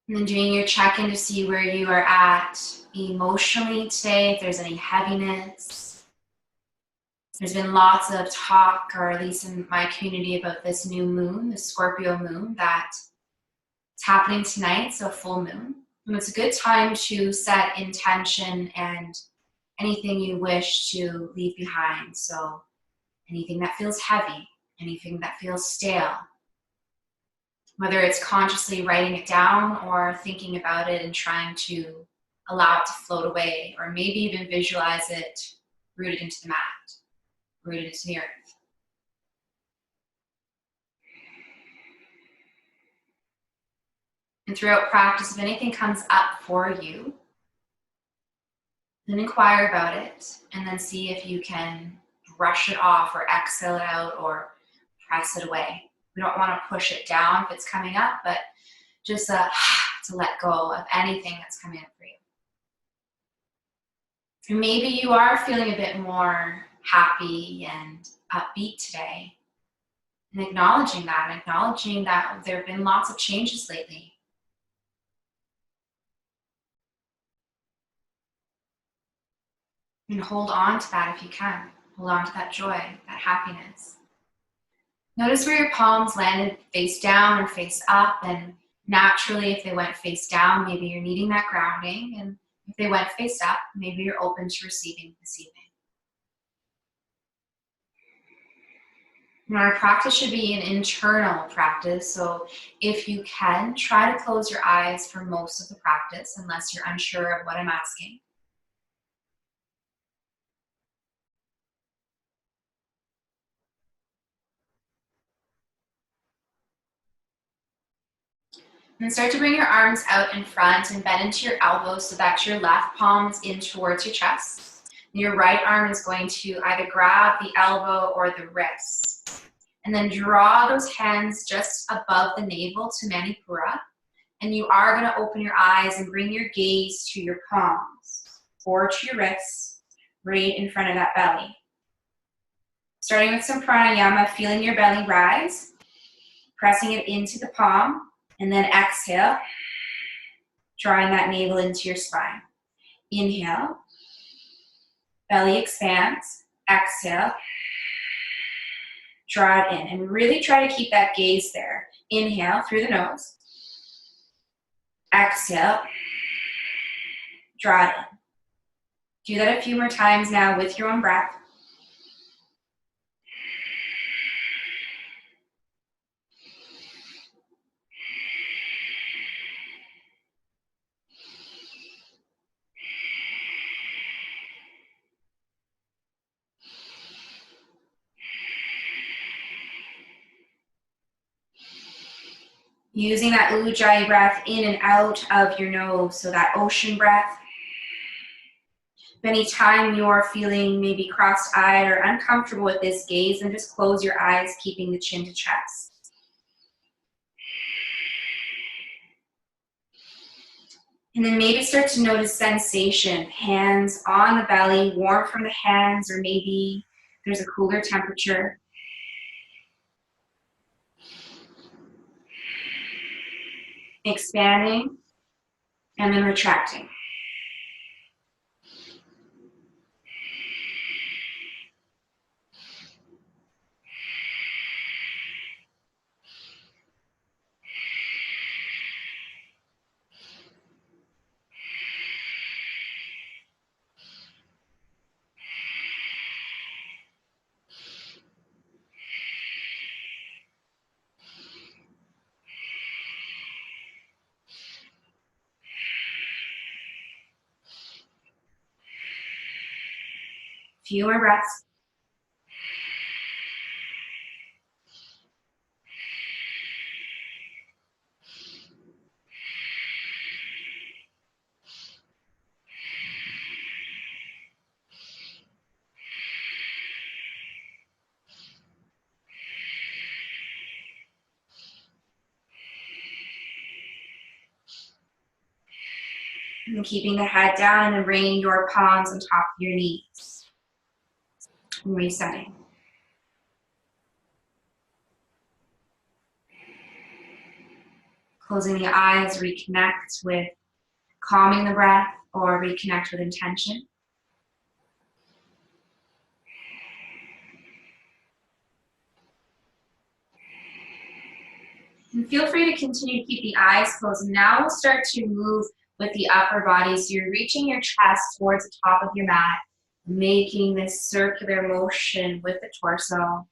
And then doing your check-in to see where you are at emotionally today, if there's any heaviness. There's been lots of talk, or at least in my community, about this new moon, the Scorpio moon, that's happening tonight, so full moon. And it's a good time to set intention and anything you wish to leave behind. So anything that feels heavy, anything that feels stale, whether it's consciously writing it down or thinking about it and trying to allow it to float away, or maybe even visualize it rooted into the mat, rooted into the earth. And throughout practice, if anything comes up for you, then inquire about it and then see if you can brush it off or exhale it out or press it away. We don't want to push it down if it's coming up, but just to let go of anything that's coming up for you. And maybe you are feeling a bit more happy and upbeat today. And acknowledging that there have been lots of changes lately. And hold on to that if you can. Hold on to that joy, that happiness. Notice where your palms landed, face down or face up, and naturally if they went face down, maybe you're needing that grounding, and if they went face up, maybe you're open to receiving this evening. And our practice should be an internal practice, so if you can, try to close your eyes for most of the practice, unless you're unsure of what I'm asking. And start to bring your arms out in front and bend into your elbows so that your left palm is in towards your chest. And your right arm is going to either grab the elbow or the wrist. And then draw those hands just above the navel to Manipura. And you are going to open your eyes and bring your gaze to your palms or to your wrists, right in front of that belly. Starting with some pranayama, feeling your belly rise, pressing it into the palm. And then exhale, drawing that navel into your spine. Inhale, belly expands. Exhale, draw it in. And really try to keep that gaze there. Inhale through the nose. Exhale, draw it in. Do that a few more times now with your own breath. Using that Ujjayi breath in and out of your nose, so that ocean breath. If any time you're feeling maybe cross-eyed or uncomfortable with this gaze, then just close your eyes, keeping the chin to chest. And then maybe start to notice sensation, hands on the belly, warm from the hands, or maybe there's a cooler temperature. Expanding and then retracting. Few more breaths. And keeping the head down and bringing your palms on top of your knees. And resetting. Closing the eyes, reconnect with calming the breath or reconnect with intention. And feel free to continue to keep the eyes closed. Now we'll start to move with the upper body. So you're reaching your chest towards the top of your mat, making this circular motion with the torso,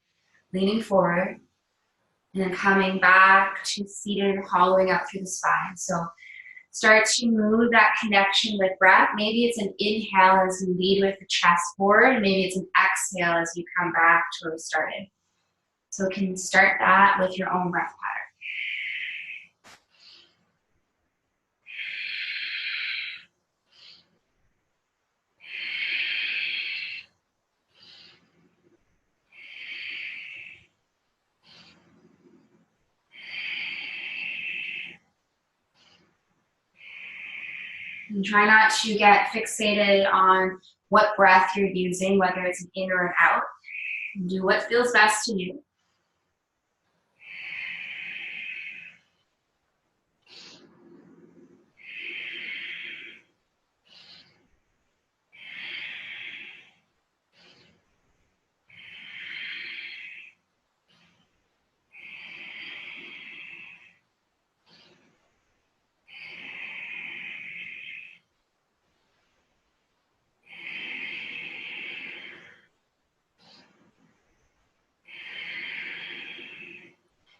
leaning forward, and then coming back to seated, hollowing out through the spine. So start to move that connection with breath. Maybe it's an inhale as you lead with the chest forward. Maybe it's an exhale as you come back to where we started. So you can start that with your own breath pattern. And try not to get fixated on what breath you're using, whether it's an in or an out. Do what feels best to you.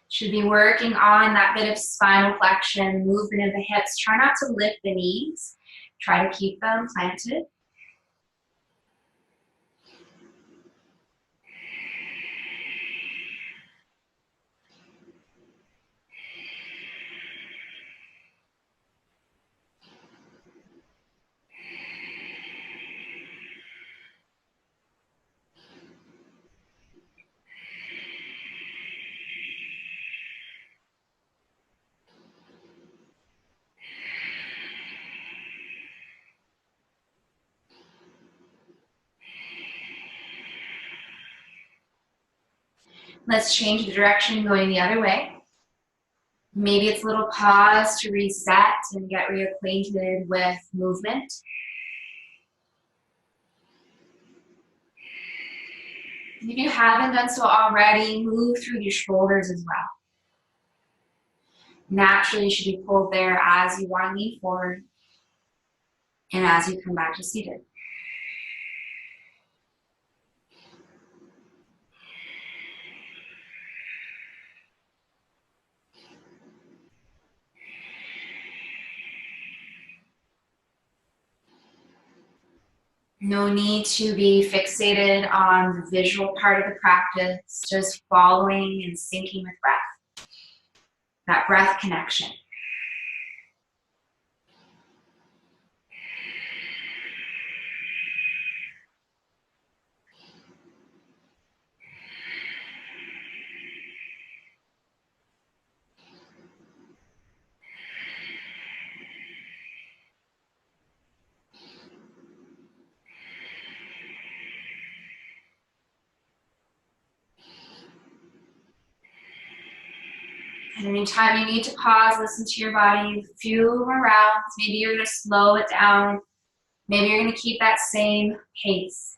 Should be working on that bit of spinal flexion, movement of the hips. Try not to lift the knees. Try to keep them planted. Let's change the direction going the other way. Maybe it's a little pause to reset and get reacquainted with movement. If you haven't done so already, move through your shoulders as well. Naturally, you should be pulled there as you want to lean forward and as you come back to seated. No need to be fixated on the visual part of the practice, just following and syncing with breath. That breath connection. And anytime you need to pause, listen to your body, a few more rounds. Maybe you're going to slow it down. Maybe you're going to keep that same pace.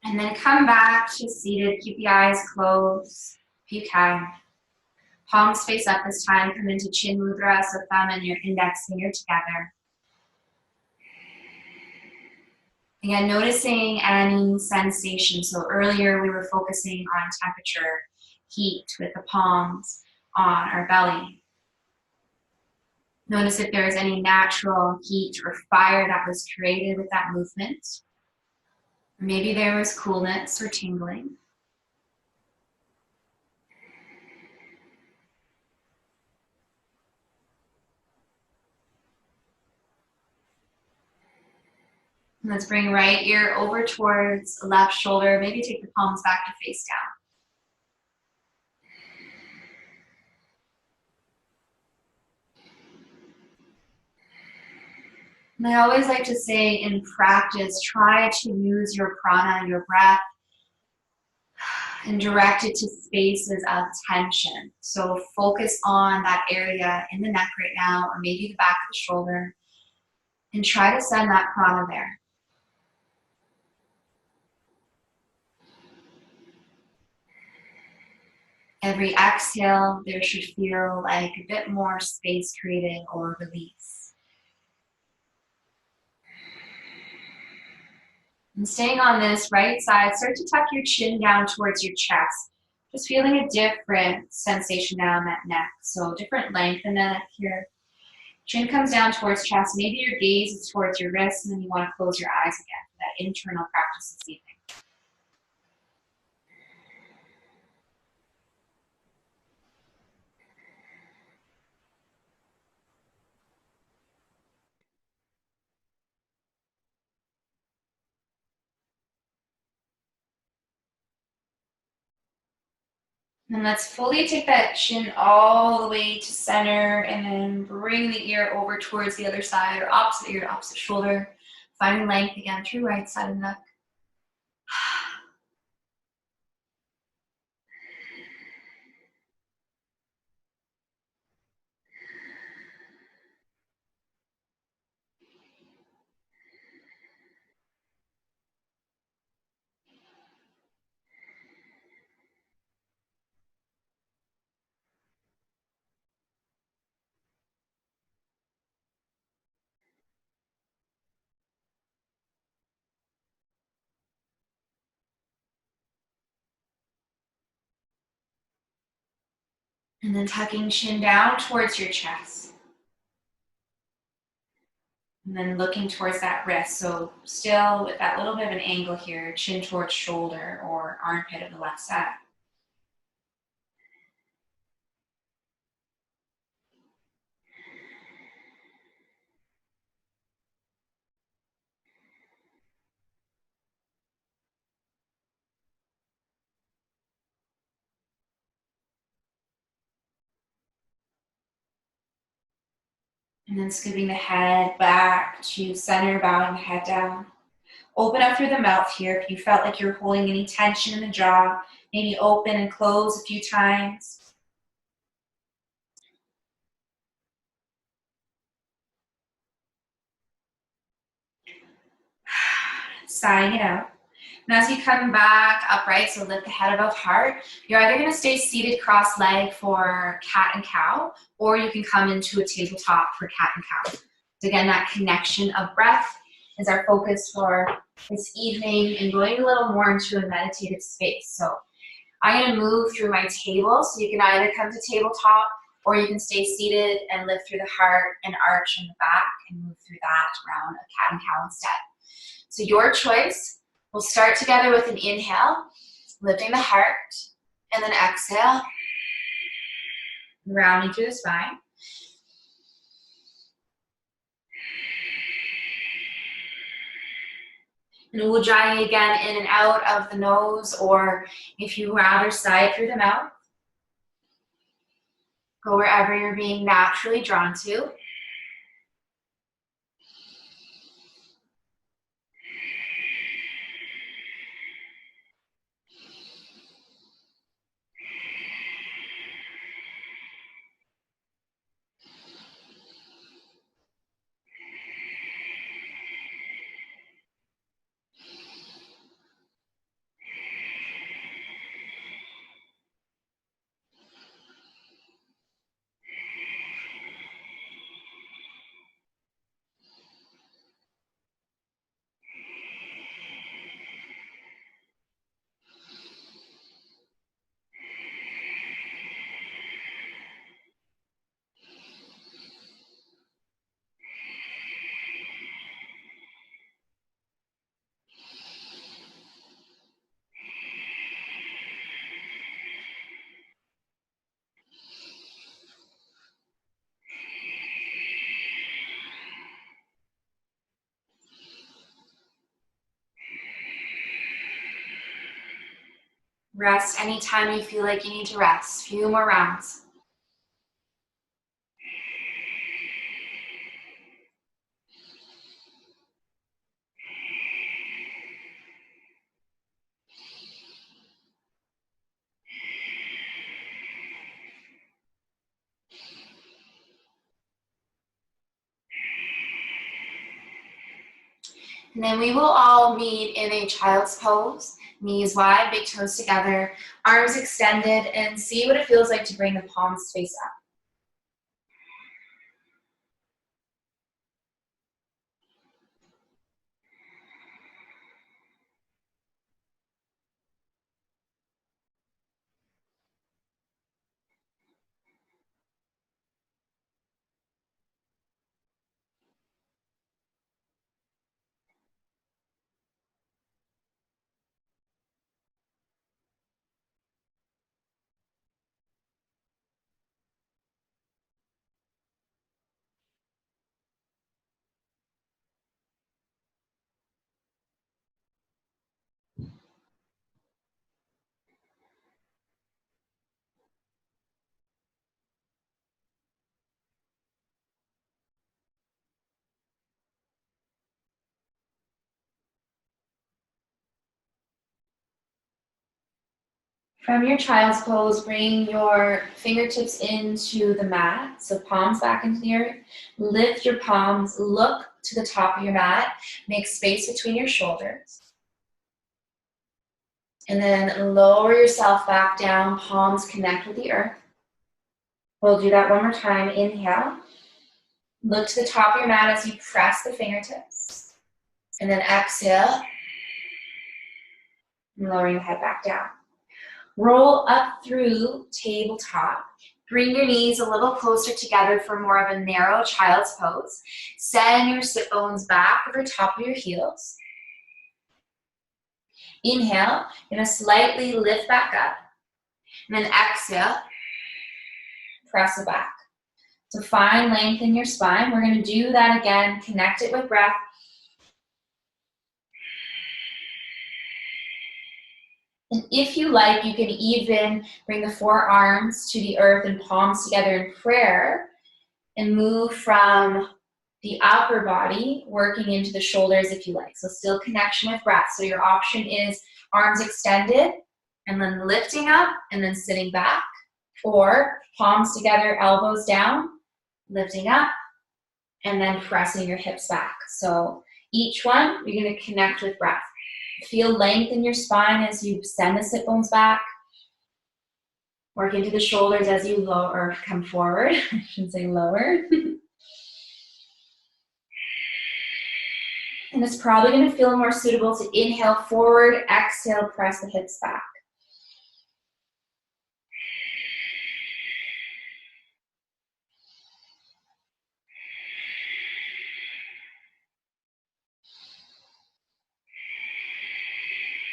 And then come back to seated. Keep the eyes closed if you can. Palms face up this time. Come into chin mudra, so thumb and your index finger together. Again, noticing any sensation. So earlier we were focusing on temperature, heat with the palms on our belly. Notice if there is any natural heat or fire that was created with that movement. Maybe there was coolness or tingling. Let's bring right ear over towards left shoulder. Maybe take the palms back to face down. And I always like to say in practice, try to use your prana, your breath, and direct it to spaces of tension. So focus on that area in the neck right now, or maybe the back of the shoulder, and try to send that prana there. Every exhale, there should feel like a bit more space created or release. And staying on this right side, start to tuck your chin down towards your chest. Just feeling a different sensation down that neck. So different length in the neck here. Chin comes down towards chest. Maybe your gaze is towards your wrist, and then you want to close your eyes again for that internal practice this evening. And let's fully take that chin all the way to center, and then bring the ear over towards the other side, or opposite ear to opposite shoulder. Finding length again through right side of the neck. And then tucking chin down towards your chest. And then looking towards that wrist. So still with that little bit of an angle here, chin towards shoulder or armpit of the left side. And then scooping the head back to center, bowing the head down. Open up through the mouth here. If you felt like you're holding any tension in the jaw, maybe open and close a few times. Sighing it out. And as you come back upright, so lift the head above heart, you're either going to stay seated cross-legged for cat and cow, or you can come into a tabletop for cat and cow. So again, that connection of breath is our focus for this evening, and going a little more into a meditative space. So I'm going to move through my table, so you can either come to tabletop, or you can stay seated and lift through the heart and arch in the back and move through that round of cat and cow instead. So your choice. We'll start together with an inhale, lifting the heart, and then exhale, rounding through the spine. And ujjayi again, in and out of the nose, or if you rather sigh it through the mouth. Go wherever you're being naturally drawn to. Rest anytime you feel like you need to rest. Few more rounds. And then we will all meet in a child's pose. Knees wide, big toes together, arms extended, and see what it feels like to bring the palms face up. From your child's pose, bring your fingertips into the mat, so palms back into the earth. Lift your palms, look to the top of your mat, make space between your shoulders. And then lower yourself back down, palms connect with the earth. We'll do that one more time. Inhale. Look to the top of your mat as you press the fingertips. And then exhale. And lowering the head back down. Roll up through tabletop. Bring your knees a little closer together for more of a narrow child's pose. Send your sit bones back over top of your heels. Inhale, you're going to slightly lift back up. And then exhale, press it back. So find length in your spine. We're going to do that again. Connect it with breath. And if you like, you can even bring the forearms to the earth and palms together in prayer and move from the upper body, working into the shoulders if you like. So still connection with breath. So your option is arms extended and then lifting up and then sitting back, or palms together, elbows down, lifting up, and then pressing your hips back. So each one, you're going to connect with breath. Feel length in your spine as you send the sit bones back. Work into the shoulders as you lower, or come forward. I shouldn't say lower. And it's probably going to feel more suitable to inhale forward, exhale, press the hips back.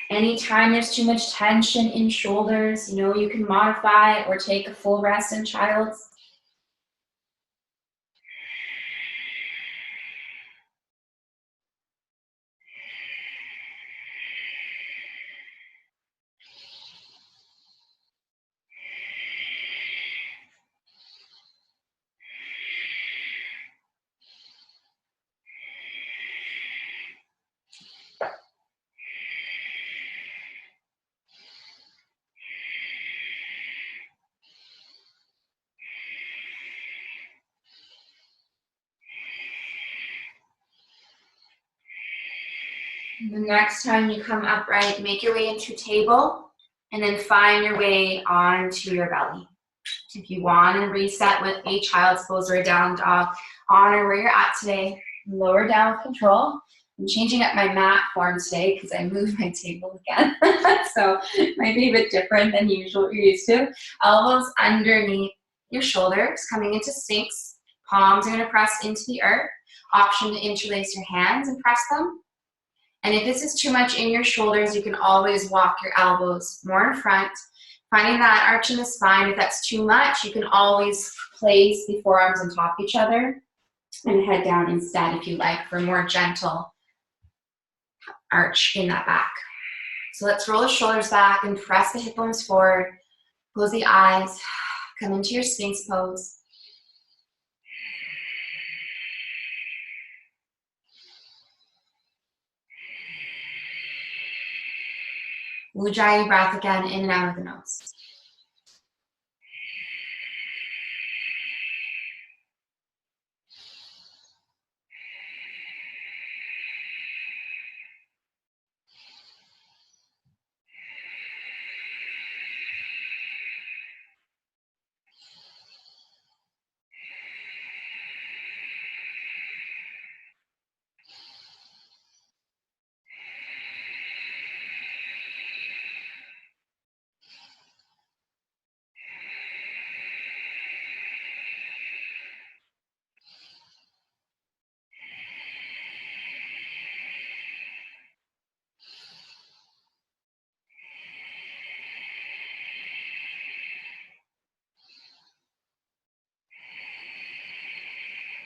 Anytime there's too much tension in shoulders, you can modify or take a full rest in child's. The next time you come upright, make your way into table and then find your way onto your belly. If you want to reset with a child's pose or a down dog, honor where you're at today. Lower down with control. I'm changing up my mat form today because I moved my table again. So it might be a bit different than usual, what you're used to. Elbows underneath your shoulders, coming into Sphinx. Palms are going to press into the earth. Option to interlace your hands and press them. And if this is too much in your shoulders, you can always walk your elbows more in front. Finding that arch in the spine. If that's too much, you can always place the forearms on top of each other and head down instead if you like for a more gentle arch in that back. So let's roll the shoulders back and press the hip bones forward. Close the eyes. Come into your Sphinx pose. Ujjayi breath again, in and out of the nose.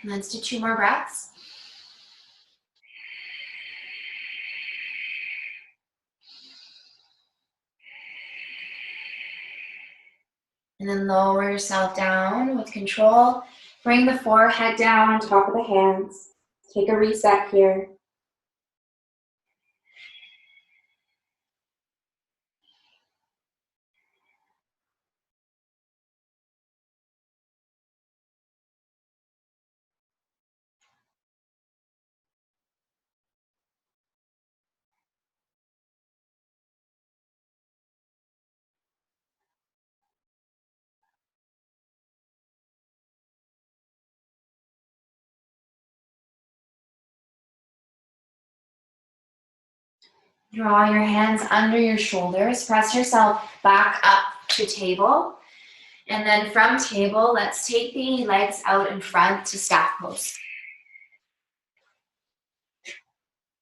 Let's do 2 more breaths. And then lower yourself down with control. Bring the forehead down on top of the hands. Take a reset here. Draw your hands under your shoulders. Press yourself back up to table. And then from table, let's take the legs out in front to staff pose.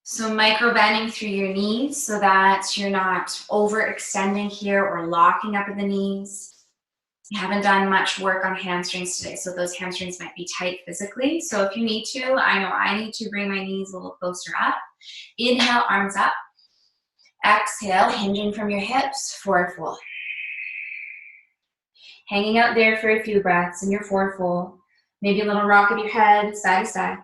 So micro bending through your knees so that you're not overextending here or locking up in the knees. You haven't done much work on hamstrings today, so those hamstrings might be tight physically. So if you need to, I know I need to bring my knees a little closer up. Inhale, arms up. Exhale, hinging from your hips, forward fold. Hanging out there for a few breaths in your forward fold. Maybe a little rock of your head, side to side.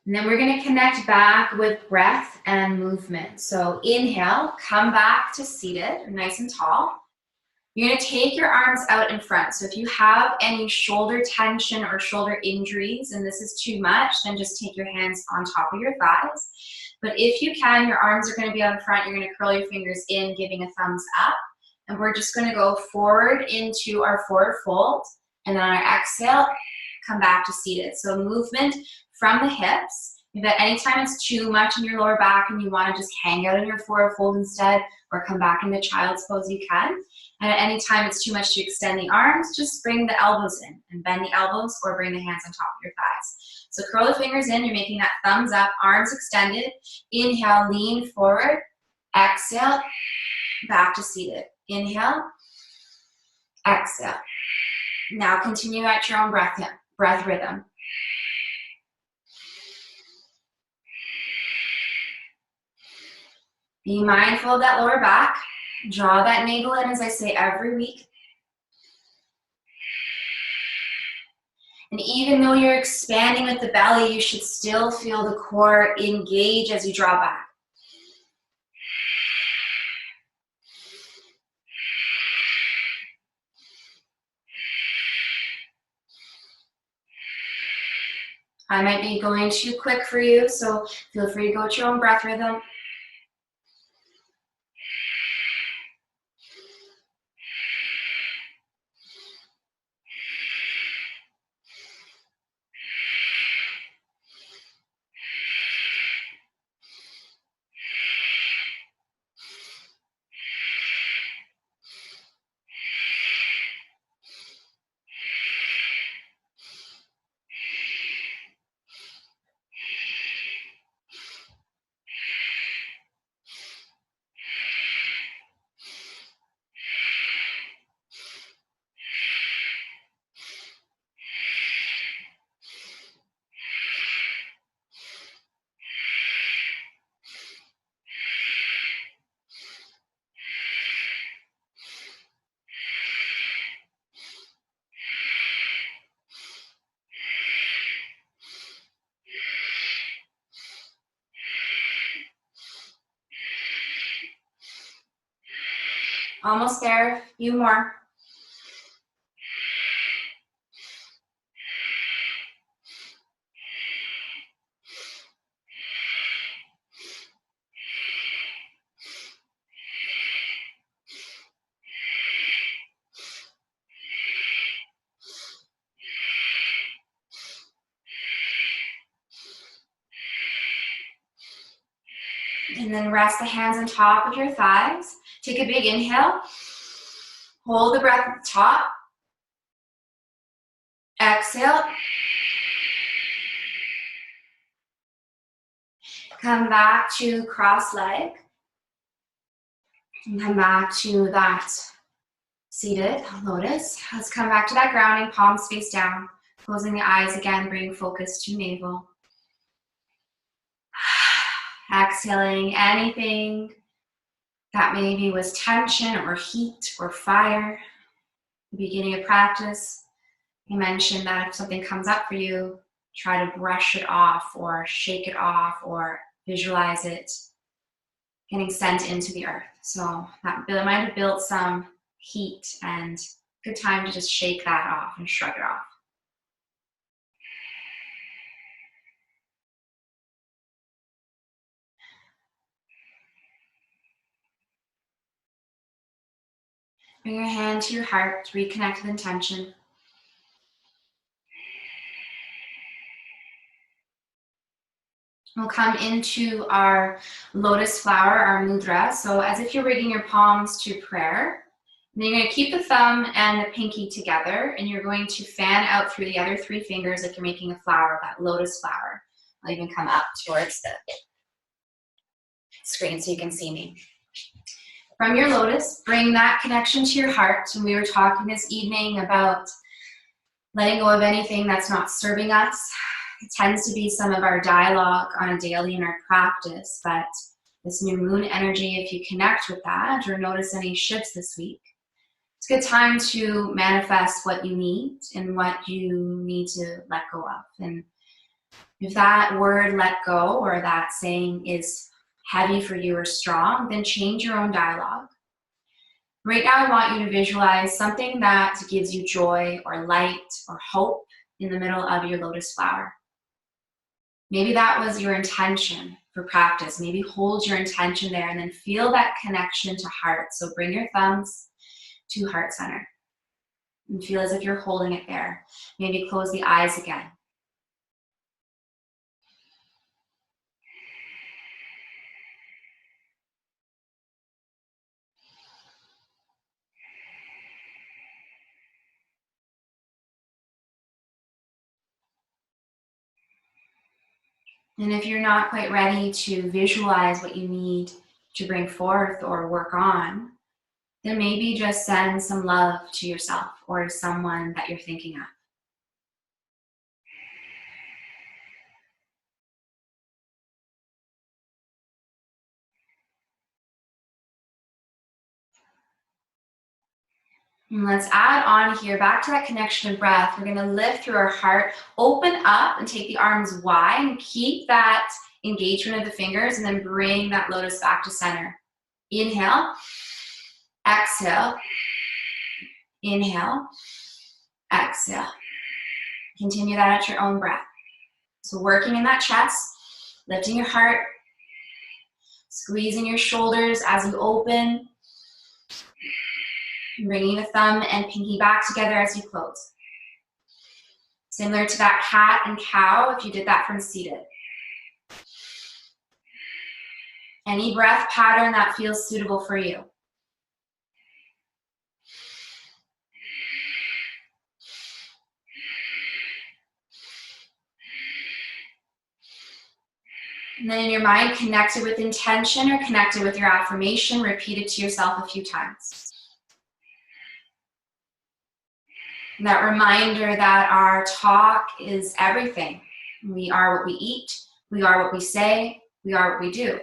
And then we're going to connect back with breath and movement. So inhale, come back to seated, nice and tall. You're going to take your arms out in front. So if you have any shoulder tension or shoulder injuries and this is too much, then just take your hands on top of your thighs. But if you can, your arms are going to be out in front. You're going to curl your fingers in, giving a thumbs up. And we're just going to go forward into our forward fold. And then on our exhale, come back to seated. So movement from the hips. If at any time it's too much in your lower back and you want to just hang out in your forward fold instead or come back into child's pose, you can. And at any time it's too much to extend the arms, just bring the elbows in and bend the elbows or bring the hands on top of your thighs. So curl the fingers in, you're making that thumbs up, arms extended. Inhale, lean forward. Exhale, back to seated. Inhale, exhale. Now continue at your own breath rhythm. Be mindful of that lower back. Draw that navel in, as I say every week. And even though you're expanding with the belly, you should still feel the core engage as you draw back. I might be going too quick for you, so feel free to go at your own breath rhythm. Almost there, a few more. And then rest the hands on top of your thighs. Take a big inhale. Hold the breath at the top. Exhale. Come back to cross leg. And come back to that Seated, lotus. Let's come back to that grounding, palms face down. Closing the eyes again, bring focus to navel. Exhaling anything that maybe was tension or heat or fire. Beginning of practice, I mentioned that if something comes up for you, try to brush it off or shake it off or visualize it getting sent into the earth. So that might have built some heat, and good time to just shake that off and shrug it off. Bring your hand to your heart to reconnect with intention. We'll come into our lotus flower, our mudra. So as if you're rigging your palms to prayer. And then you're going to keep the thumb and the pinky together, and you're going to fan out through the other three fingers like you're making a flower, that lotus flower. I'll even come up towards the screen so you can see me. From your lotus, bring that connection to your heart. And we were talking this evening about letting go of anything that's not serving us. It tends to be some of our dialogue on a daily in our practice, but this new moon energy, if you connect with that or notice any shifts this week, it's a good time to manifest what you need and what you need to let go of. And if that word let go or that saying is heavy for you or strong, then change your own dialogue. Right now, I want you to visualize something that gives you joy or light or hope in the middle of your lotus flower. Maybe that was your intention for practice. Maybe hold your intention there and then feel that connection to heart. So bring your thumbs to heart center and feel as if you're holding it there. Maybe close the eyes again. And if you're not quite ready to visualize what you need to bring forth or work on, then maybe just send some love to yourself or someone that you're thinking of. And let's add on here, back to that connection of breath. We're gonna lift through our heart, open up and take the arms wide and keep that engagement of the fingers, and then bring that lotus back to center. Inhale, exhale, inhale, exhale. Continue that at your own breath. So working in that chest, lifting your heart, squeezing your shoulders as you open, bringing the thumb and pinky back together as you close. Similar to that cat and cow if you did that from seated. Any breath pattern that feels suitable for you. And then in your mind, connect it with intention or connect it with your affirmation. Repeat it to yourself a few times. And that reminder that our talk is everything. We are what we eat. We are what we say. We are what we do.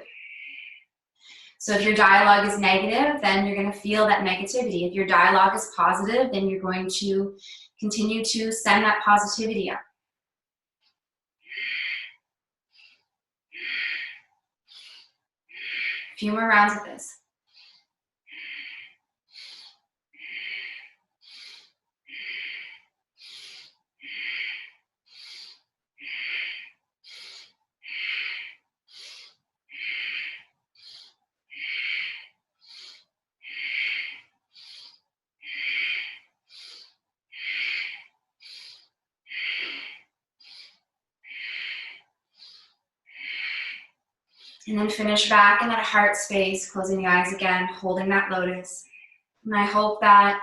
So if your dialogue is negative, then you're going to feel that negativity. If your dialogue is positive, then you're going to continue to send that positivity up. A few more rounds of this. And then finish back in that heart space, closing the eyes again, holding that lotus. And I hope that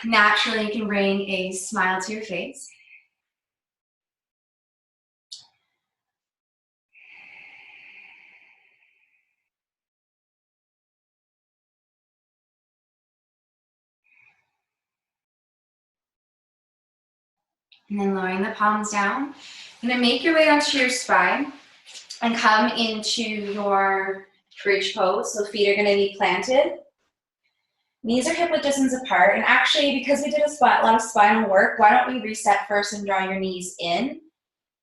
naturally you can bring a smile to your face. And then lowering the palms down. And then make your way onto your spine and come into your bridge pose. So feet are going to be planted. Knees are hip width distance apart. And actually, because we did a lot of spinal work, why don't we reset first and draw your knees in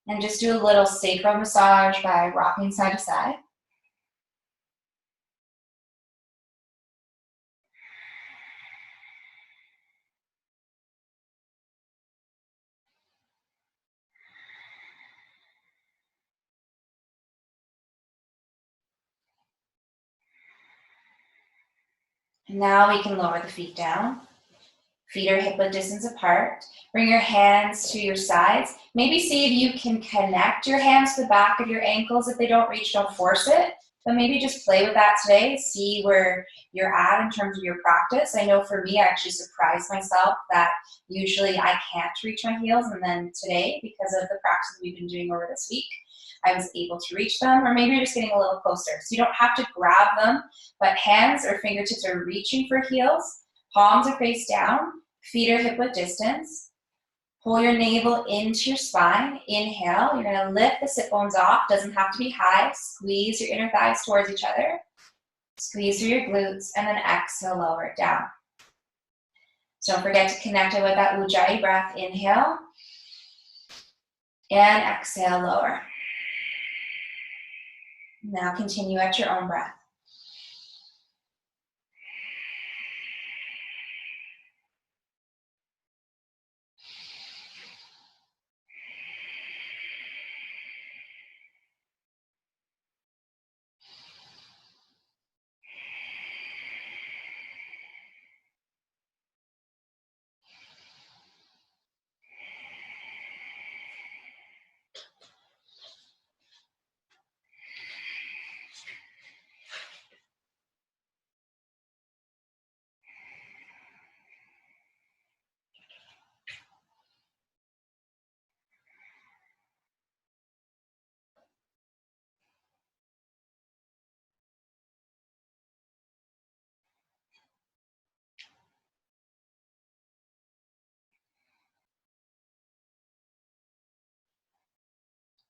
and just do a little sacral massage by rocking side to side. And now we can lower the feet down. Feet are hip width distance apart. Bring your hands to your sides. Maybe see if you can connect your hands to the back of your ankles. If they don't reach, don't force it. But maybe just play with that today. See where you're at in terms of your practice. I know for me, I actually surprised myself that usually I can't reach my heels. And then today, because of the practice we've been doing over this week, I was able to reach them. Or maybe you're just getting a little closer. So you don't have to grab them, but hands or fingertips are reaching for heels. Palms are face down. Feet are hip width distance. Pull your navel into your spine. Inhale. You're going to lift the sit bones off. Doesn't have to be high. Squeeze your inner thighs towards each other. Squeeze through your glutes. And then exhale, lower it down. So don't forget to connect it with that Ujjayi breath. Inhale. And exhale, lower. Now continue at your own breath.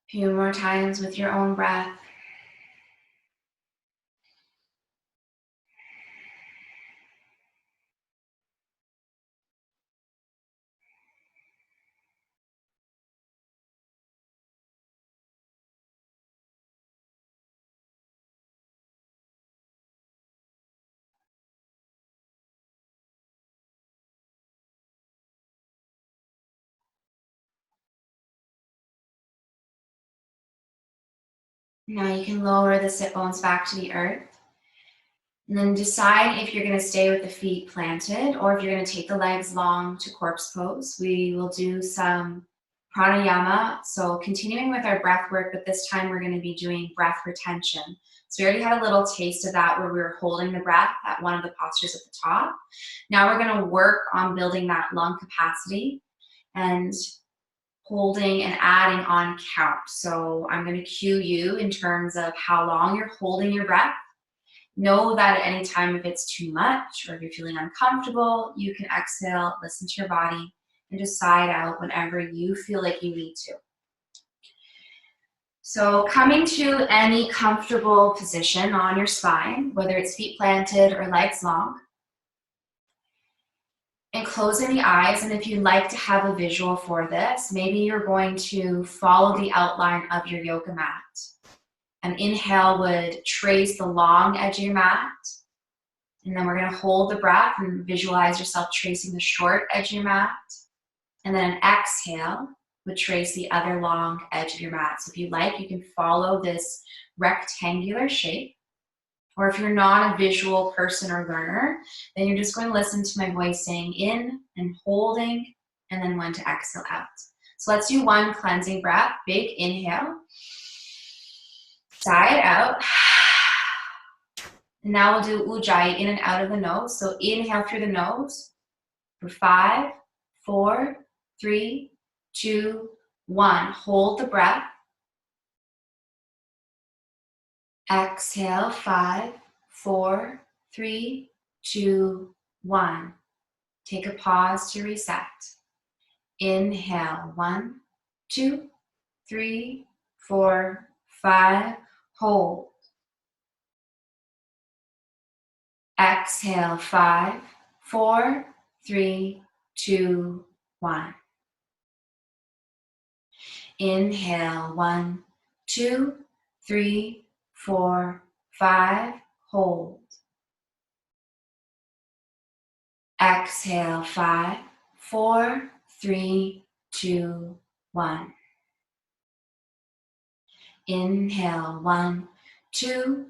A few more times with your own breath. Now you can lower the sit bones back to the earth. And then decide if you're going to stay with the feet planted or if you're going to take the legs long to corpse pose. We will do some pranayama. So continuing with our breath work, but this time we're going to be doing breath retention. So we already had a little taste of that where we were holding the breath at one of the postures at the top. Now we're going to work on building that lung capacity and holding and adding on count. So I'm going to cue you in terms of how long you're holding your breath. Know that at any time if it's too much or if you're feeling uncomfortable, you can exhale, listen to your body, and just sigh it out whenever you feel like you need to. So coming to any comfortable position on your spine, whether it's feet planted or legs long, and closing the eyes. And if you'd like to have a visual for this, maybe you're going to follow the outline of your yoga mat. An inhale would trace the long edge of your mat. And then we're going to hold the breath and visualize yourself tracing the short edge of your mat. And then an exhale would trace the other long edge of your mat. So if you'd like, you can follow this rectangular shape. Or if you're not a visual person or learner, then you're just going to listen to my voice saying in and holding, and then when to exhale out. So let's do one cleansing breath. Big inhale. Sigh it out. And now we'll do Ujjayi in and out of the nose. So inhale through the nose for 5, 4, 3, 2, 1. Hold the breath. Exhale, 5, 4, 3, 2, 1. Take a pause to reset. Inhale, 1, 2, 3, 4, 5. Hold. Exhale, 5, 4, 3, 2, 1. Inhale, 1, 2, 3, 4, 5. Hold. Exhale, 5, 4, 3, 2, 1. Inhale, 1, 2,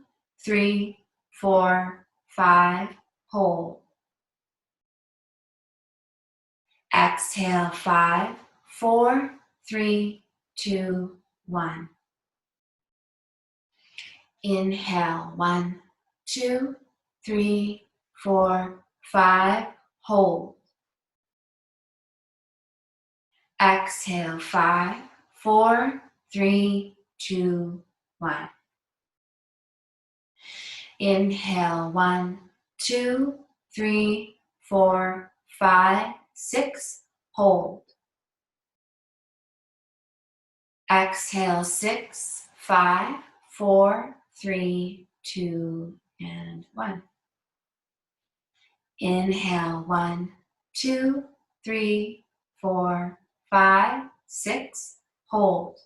3, 4, 5. Hold. Exhale, 5, 4, 3, 2, 1. Inhale, 1, 2, 3, 4, 5. Hold. Exhale, 5, 4, 3, 2, 1. Inhale, 1, 2, 3, 4, 5, 6. Hold. Exhale, 6, 5, 4, 3, 2, and 1. Inhale, 1, 2, 3, 4, 5, 6. Hold.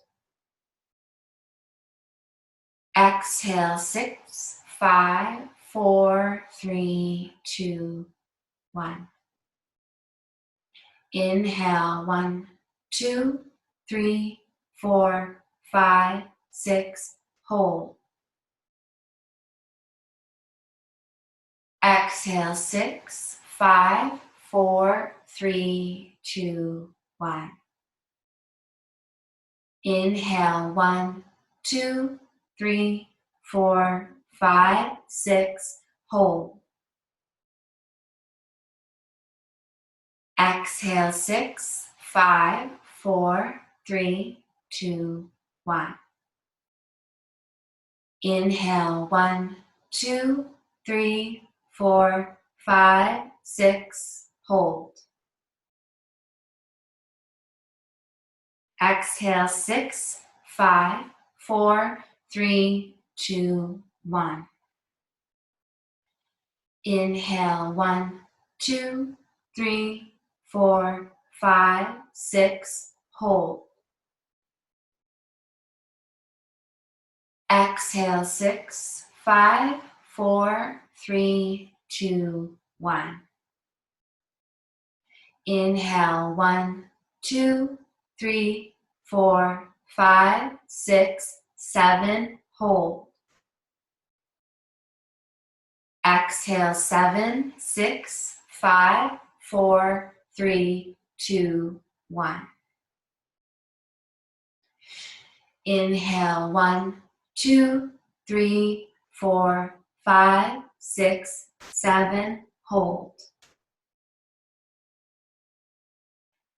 Exhale, 6, 5, 4, 3, 2, 1. Inhale, 1, 2, 3, 4, 5, 6. Hold. Exhale, 6, 5, 4, 3, 2, 1. Inhale, 1, 2, 3, 4, 5, 6. Hold. Exhale, 6, 5, 4, 3, 2, 1. Inhale, 1, 2, 3, 4, 5, 6. Hold. Exhale, 6, 5, 4, 3, 2, 1. Inhale, 1, 2, 3, 4, 5, 6. Hold. Exhale, 6, 5, 4, 3, 2, 1. Inhale, 1, 2, 3, 4, 5, 6, 7. Hold. Exhale, 7, 6, 5, 4, 3, 2, 1. Inhale, 1, 2, 3, 4, 5, 6, 7. Hold.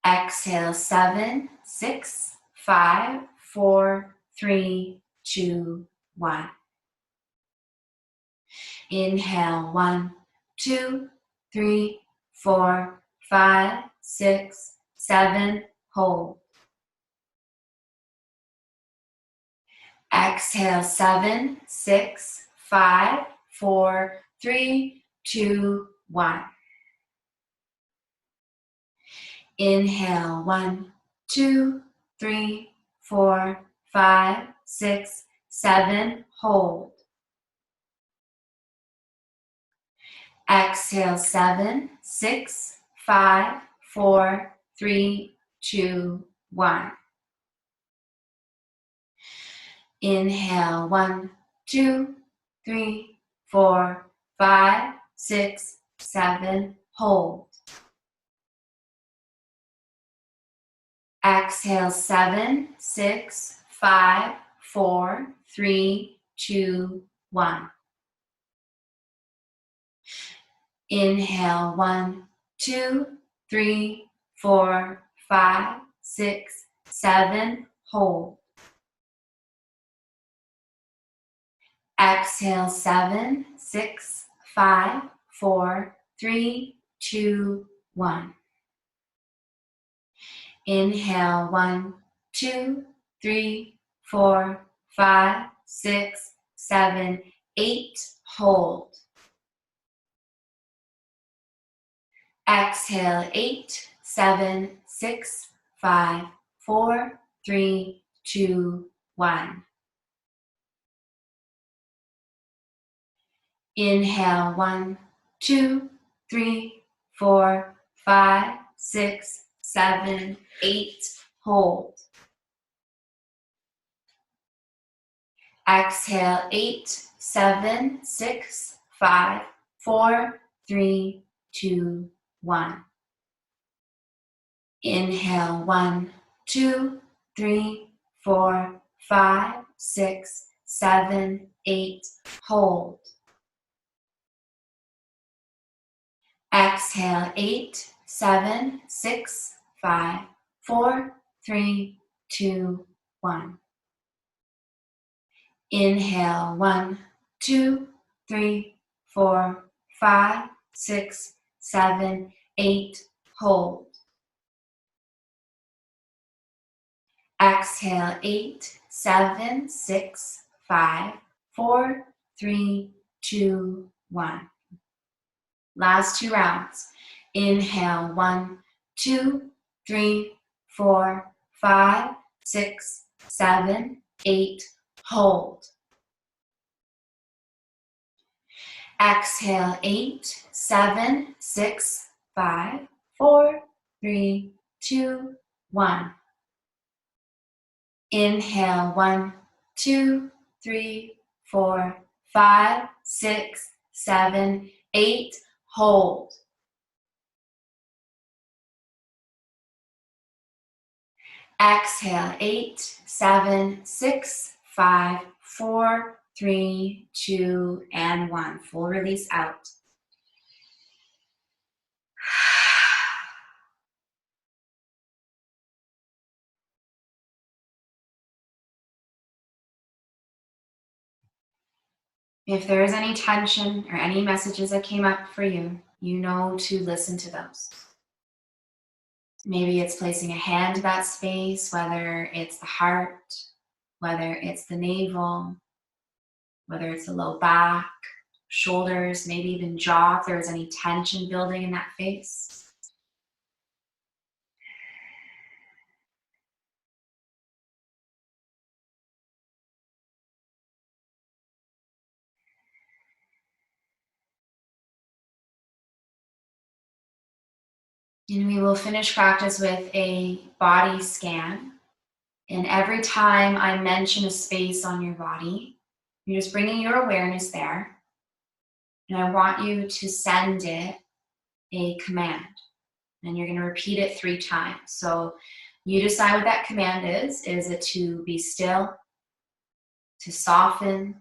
Exhale, 7, 6, 5, 4, 3, 2, 1. Inhale, 1, 2, 3, 4, 5, 6, 7. Hold. Exhale, 7, 6, 5, 4, 3, 2, 1. Inhale, 1, 2, 3, 4, 5, 6, 7. Hold. Exhale, 7, 6, 5, 4, 3, 2, 1. Inhale, 1, 2, 3, 4, 5, 6, 7. Hold. Exhale, 7, 6, 5, 4, 3, 2, 1. Inhale, 1, 2, 3, 4, 5, 6, 7. Hold. Exhale, 7, 6, 5, 4, 3, 2, 1. Inhale, 1, 2, 3, 4, 5, 6, 7, 8. Hold. Exhale, 8, 7, 6, 5, 4, 3, 2, 1. Inhale, 1, 2, 3, 4, 5, 6, 7, 8. Hold. Exhale, 8, 7, 6, 5, 4, 3, 2, 1. Inhale, 1, 2, 3, 4, 5, 6, 7, 8. Hold. Exhale, 8, 7, 6, 5, 4, 3, 2, 1. Inhale, 1, 2, 3, 4, 5, 6, 7, 8. Hold. Exhale, 8, 7, 6, 5, 4, 3, 2, 1. Last 2 rounds. Inhale, 1, 2, 3, 4, 5, 6, 7, 8. Hold. Exhale, 8, 7, 6, 5, 4, 3, 2, 1. Inhale, 1, 2, 3, 4, 5, 6, 7, 8. Hold. Exhale, 8, 7, 6, 5, 4, 3, 2, and 1. Full release out. If there is any tension or any messages that came up for you, you know to listen to those. Maybe it's placing a hand to that space, whether it's the heart, whether it's the navel, whether it's the low back, shoulders, maybe even jaw, if there's any tension building in that face. And we will finish practice with a body scan. And every time I mention a space on your body, you're just bringing your awareness there. And I want you to send it a command. And you're going to repeat it 3 times. So you decide what that command is. Is it to be still, to soften,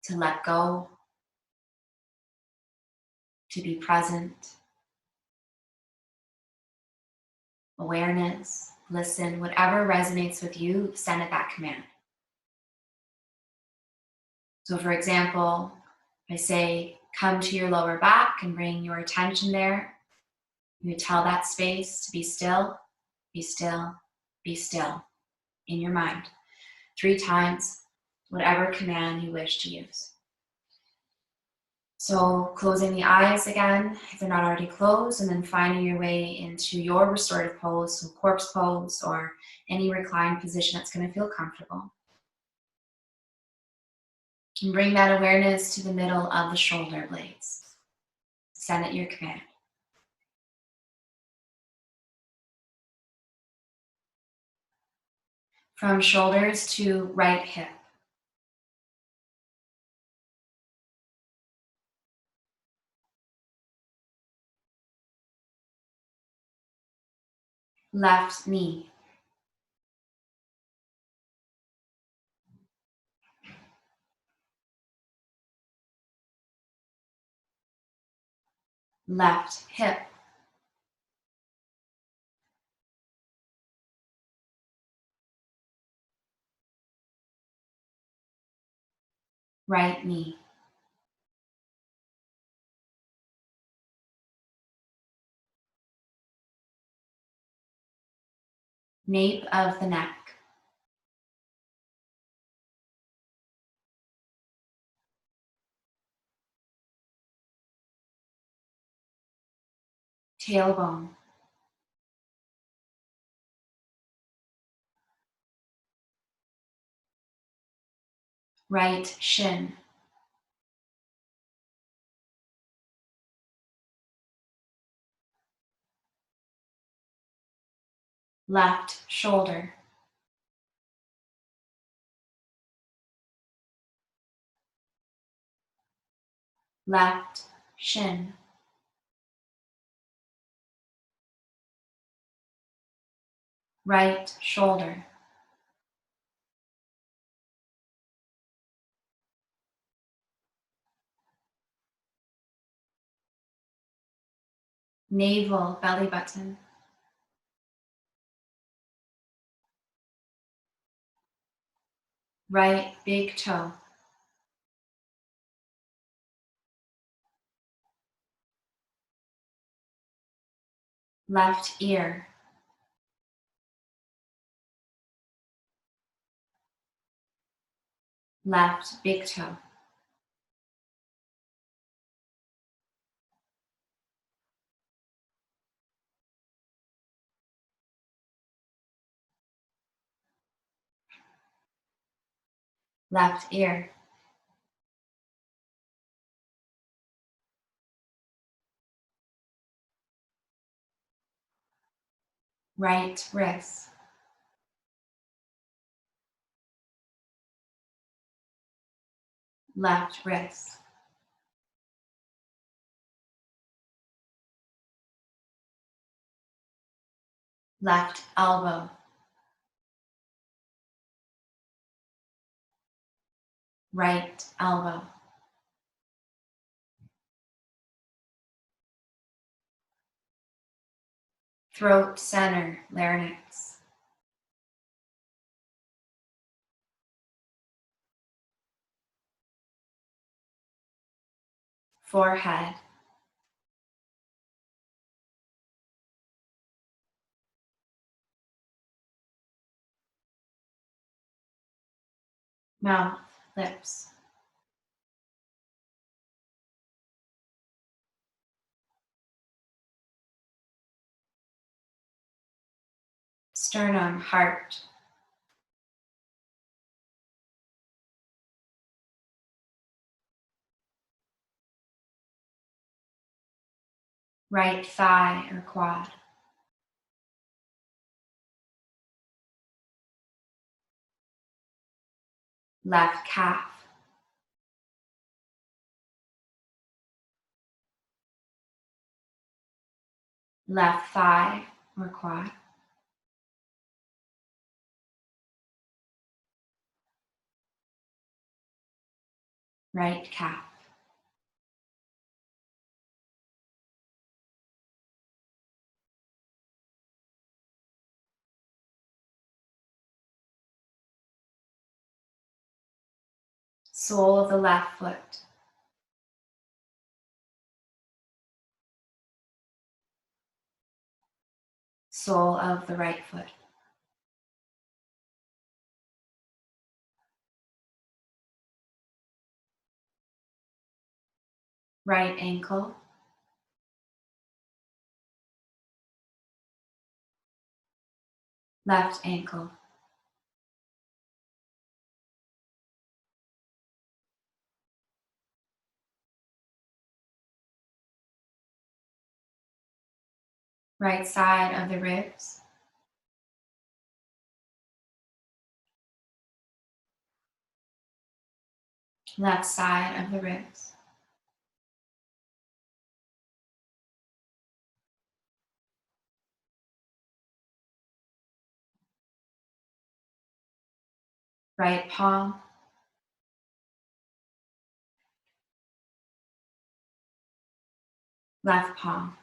to let go, to be present, awareness, listen, whatever resonates with you, send it that command. So for example, I say, come to your lower back and bring your attention there. You tell that space to be still, be still, be still in your mind. 3 times, whatever command you wish to use. So closing the eyes again, if they're not already closed, and then finding your way into your restorative pose, so corpse pose or any reclined position that's going to feel comfortable. And bring that awareness to the middle of the shoulder blades. Send it your command. From shoulders to right hip. Left knee. Left hip. Right knee. nape of the neck, tailbone, right shin, left shoulder, left shin, right shoulder, navel, belly button, right big toe, left ear, left big toe, left ear, right wrist, left wrist, left elbow, right elbow, throat center, larynx, forehead, mouth, lips, sternum, heart, right thigh or quad, left calf, left thigh or quad, right calf, sole of the left foot, sole of the right foot, right ankle, left ankle, right side of the ribs, left side of the ribs, right palm, left palm,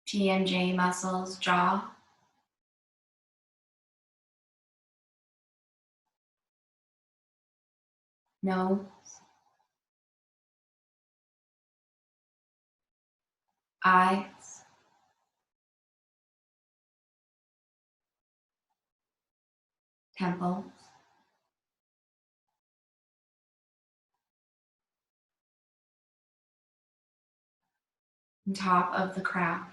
TMJ muscles, jaw, nose, eyes, temples, and top of the crown.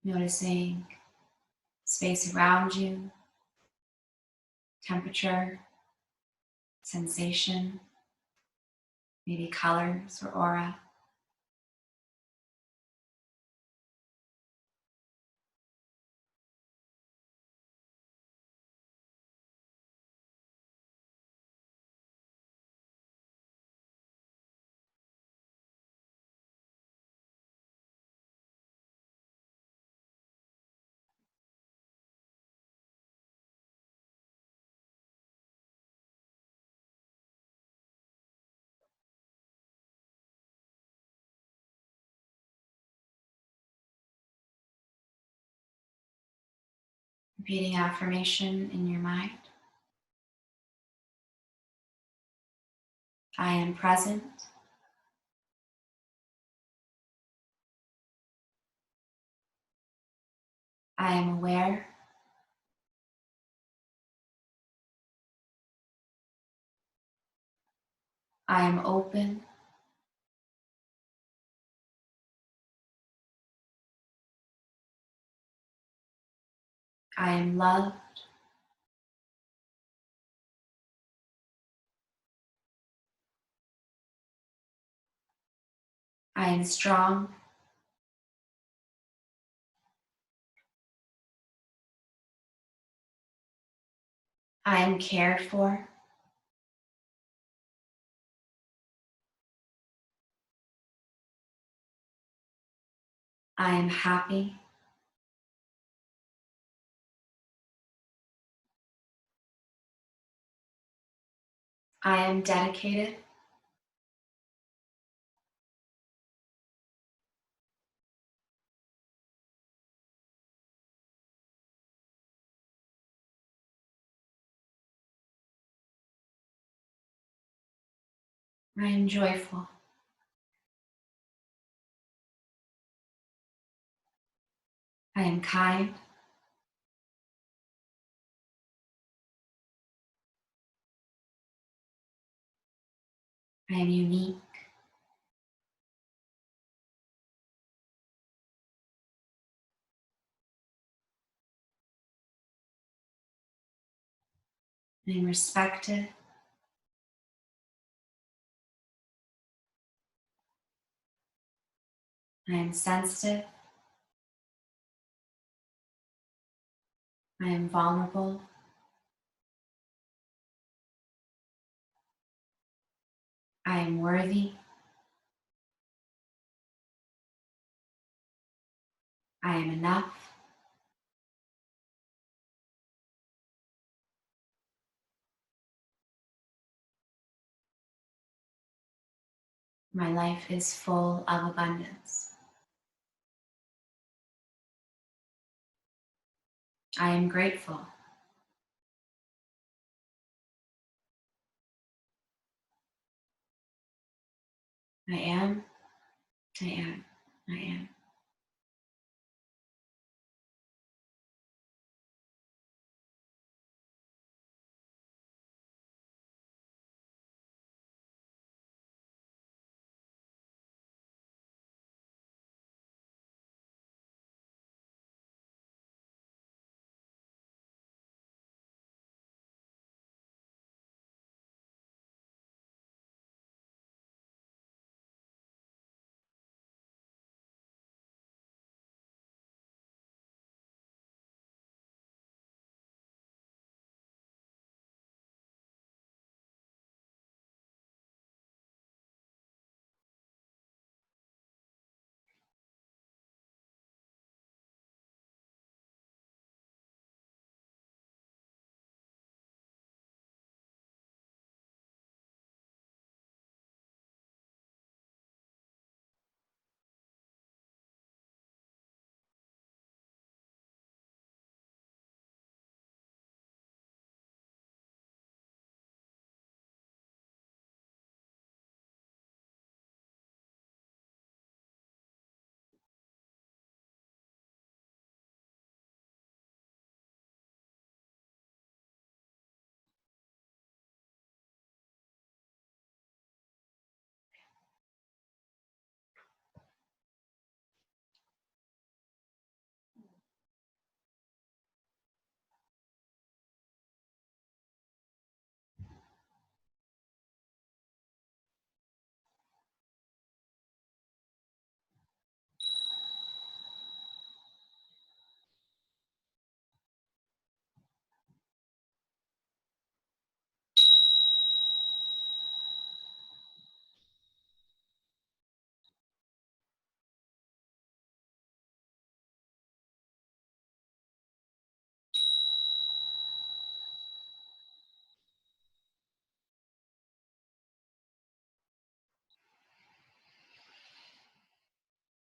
Noticing space around you, temperature, sensation, maybe colors or aura. Repeating affirmation in your mind. I am present. I am aware. I am open. I am loved. I am strong. I am cared for. I am happy. I am dedicated. I am joyful. I am kind. I am unique. I am respected. I am sensitive. I am vulnerable. I am worthy. I am enough. My life is full of abundance. I am grateful. I am. I am. I am.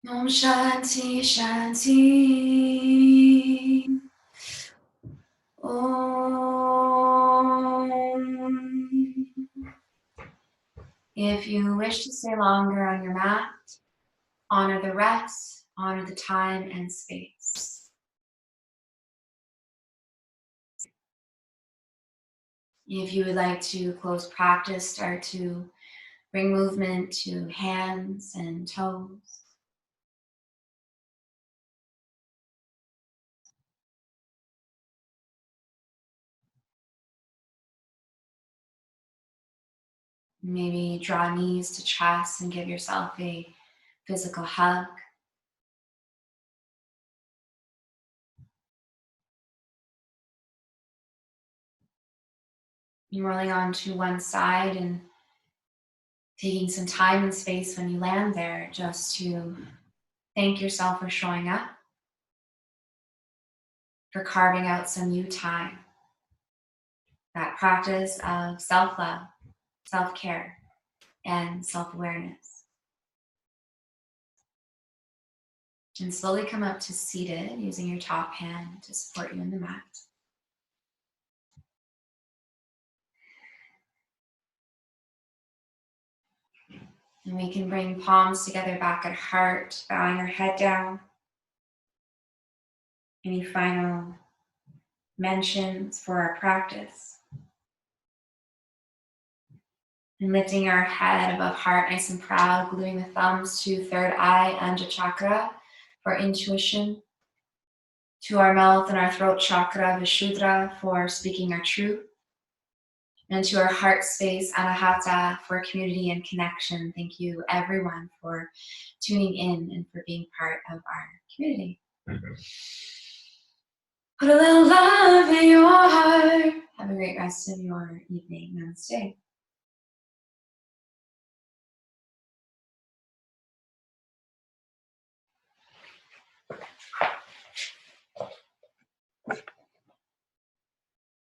Om Shanti Shanti. Om. If you wish to stay longer on your mat, honor the rest, honor the time and space. If you would like to close practice, start to bring movement to hands and toes. Maybe draw knees to chest and give yourself a physical hug. You're rolling onto one side and taking some time and space when you land there just to thank yourself for showing up, for carving out some you time. That practice of self-love, self-care, and self-awareness. And slowly come up to seated using your top hand to support you in the mat. And we can bring palms together back at heart, bowing our head down. Any final mentions for our practice? And lifting our head above heart, nice and proud, gluing the thumbs to third eye, Anja chakra for intuition, to our mouth and our throat chakra, Vishuddha, for speaking our truth, and to our heart space, Anahata, for community and connection. Thank you, everyone, for tuning in and for being part of our community. Put a little love in your heart. Have a great rest of your evening. Namaste.